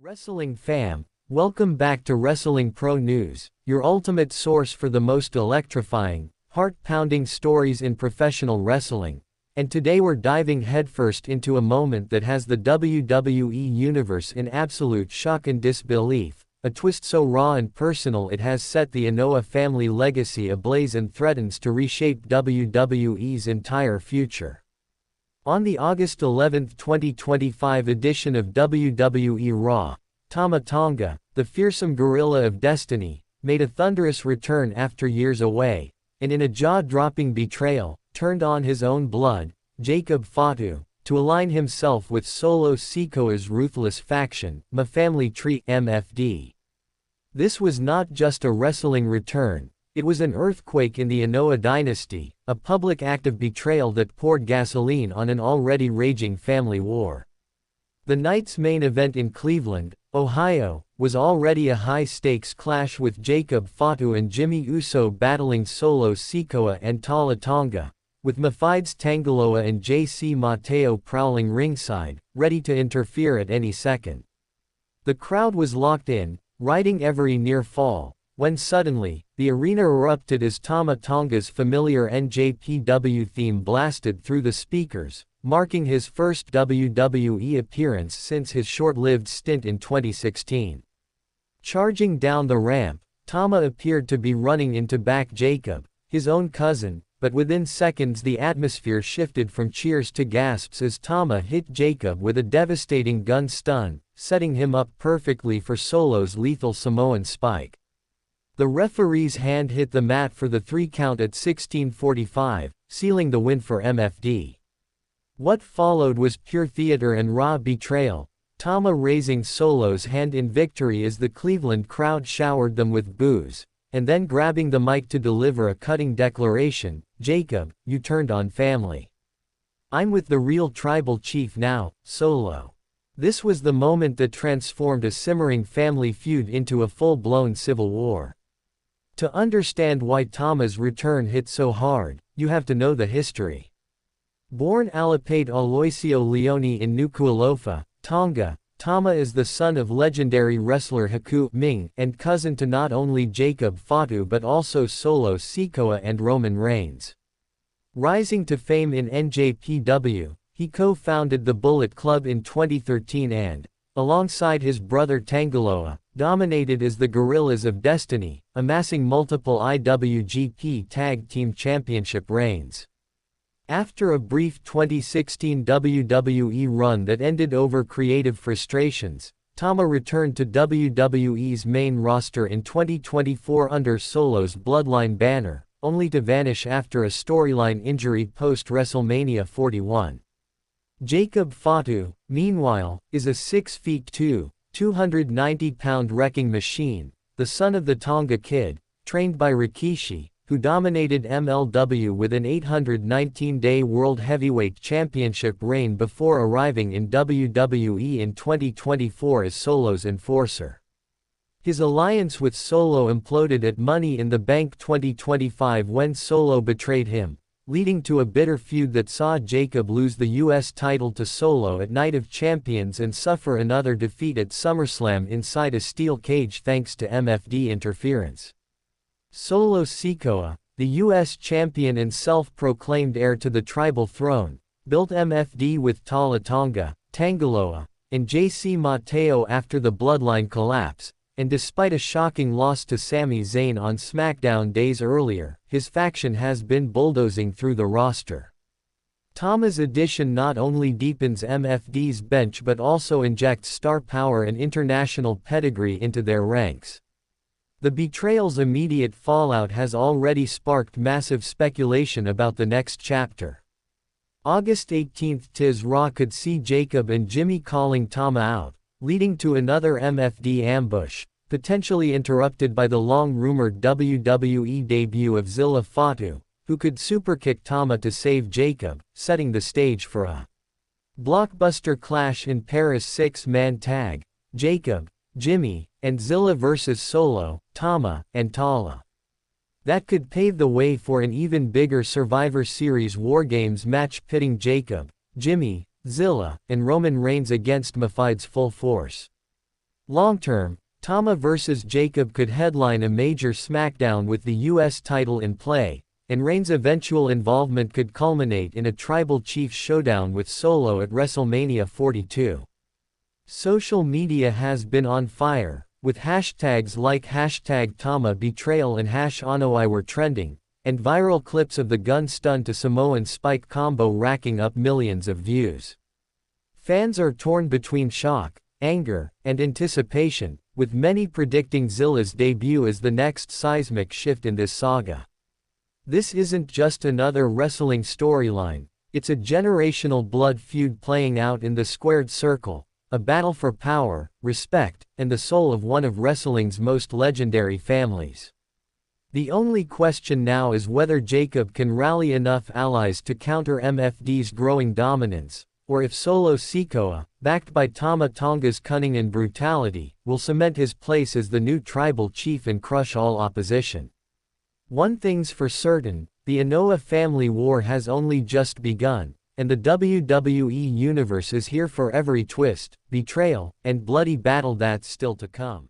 Wrestling fam, welcome back to Wrestling Pro News, your ultimate source for the most electrifying, heart-pounding stories in professional wrestling. And today we're diving headfirst into a moment that has the WWE Universe in absolute shock and disbelief, a twist so raw and personal it has set the Anoa'i family legacy ablaze and threatens to reshape WWE's entire future. On the August 11, 2025 edition of WWE Raw, Tamatonga'S, the fearsome gorilla of destiny, made a thunderous return after years away, and in a jaw-dropping betrayal, turned on his own blood, Jacob Fatu, to align himself with Solo Sikoa'S ruthless faction, My Family Tree MFD. This was not just a wrestling return, it was an earthquake in the Anoa'i dynasty, a public act of betrayal that poured gasoline on an already raging family war. The night's main event in Cleveland, Ohio, was already a high-stakes clash with Jacob Fatu and Jimmy Uso battling Solo Sikoa and Tamatonga'S, with Mf's Tangaloa and JC Mateo prowling ringside, ready to interfere at any second. The crowd was locked in, riding every near fall, when suddenly, the arena erupted as Tamatonga'S familiar NJPW theme blasted through the speakers, marking his first WWE appearance since his short-lived stint in 2016. Charging down the ramp, Tama appeared to be running into back Jacob, his own cousin, but within seconds the atmosphere shifted from cheers to gasps as Tama hit Jacob with a devastating gun stun, setting him up perfectly for Solo's lethal Samoan spike. The referee's hand hit the mat for the 3 count at 16:45, sealing the win for MFD. What followed was pure theater and raw betrayal, Tama raising Solo's hand in victory as the Cleveland crowd showered them with boos, and then grabbing the mic to deliver a cutting declaration, "Jacob, you turned on family. I'm with the real tribal chief now, Solo." This was the moment that transformed a simmering family feud into a full-blown civil war. To understand why Tama's return hit so hard, you have to know the history. Born Alipate Aloisio Leone in Nuku'alofa, Tonga, Tama is the son of legendary wrestler Haku Ming and cousin to not only Jacob Fatu but also Solo Sikoa and Roman Reigns. Rising to fame in NJPW, he co-founded the Bullet Club in 2013 and, alongside his brother Tangaloa, dominated as the Gorillas of Destiny, amassing multiple IWGP Tag Team Championship reigns. After a brief 2016 WWE run that ended over creative frustrations, Tama returned to WWE's main roster in 2024 under Solo's Bloodline banner, only to vanish after a storyline injury post-WrestleMania 41. Jacob Fatu, meanwhile, is a 6'2", 290-pound wrecking machine, the son of the Tonga Kid, trained by Rikishi, who dominated MLW with an 819-day World Heavyweight Championship reign before arriving in WWE in 2024 as Solo's enforcer. His alliance with Solo imploded at Money in the Bank 2025 when Solo betrayed him, leading to a bitter feud that saw Jacob lose the US title to Solo at Night of Champions and suffer another defeat at SummerSlam inside a steel cage thanks to MFD interference. Solo Sikoa, the US champion and self-proclaimed heir to the tribal throne, built MFD with Tamatonga'S, Tangaloa, and JC Mateo after the Bloodline collapse, and despite a shocking loss to Sami Zayn on SmackDown days earlier, his faction has been bulldozing through the roster. Tama's addition not only deepens MFD's bench but also injects star power and international pedigree into their ranks. The betrayal's immediate fallout has already sparked massive speculation about the next chapter. August 18 tis Raw could see Jacob and Jimmy calling Tama out, leading to another MFD ambush, potentially interrupted by the long-rumored WWE debut of Zilla Fatu, who could superkick Tama to save Jacob, setting the stage for a blockbuster clash in Paris 6-man tag, Jacob, Jimmy, and Zilla vs Solo, Tama, and Tala. That could pave the way for an even bigger Survivor Series War Games match pitting Jacob, Jimmy, Zilla, and Roman Reigns against Mf's full force. Long-term, TAMA vs. Jacob could headline a major SmackDown with the US title in play, and Reigns' eventual involvement could culminate in a Tribal Chief showdown with Solo at WrestleMania 42. Social media has been on fire, with hashtags like #TAMA Betrayal and #OnoI trending, and viral clips of the gun stun to Samoan Spike combo racking up millions of views. Fans are torn between shock, anger, and anticipation, with many predicting Zilla's debut as the next seismic shift in this saga. This isn't just another wrestling storyline, it's a generational blood feud playing out in the squared circle, a battle for power, respect, and the soul of one of wrestling's most legendary families. The only question now is whether Jacob can rally enough allies to counter MFD's growing dominance, or if Solo Sikoa, backed by Tamatonga'S cunning and brutality, will cement his place as the new tribal chief and crush all opposition. One thing's for certain, the Anoa'i family war has only just begun, and the WWE Universe is here for every twist, betrayal, and bloody battle that's still to come.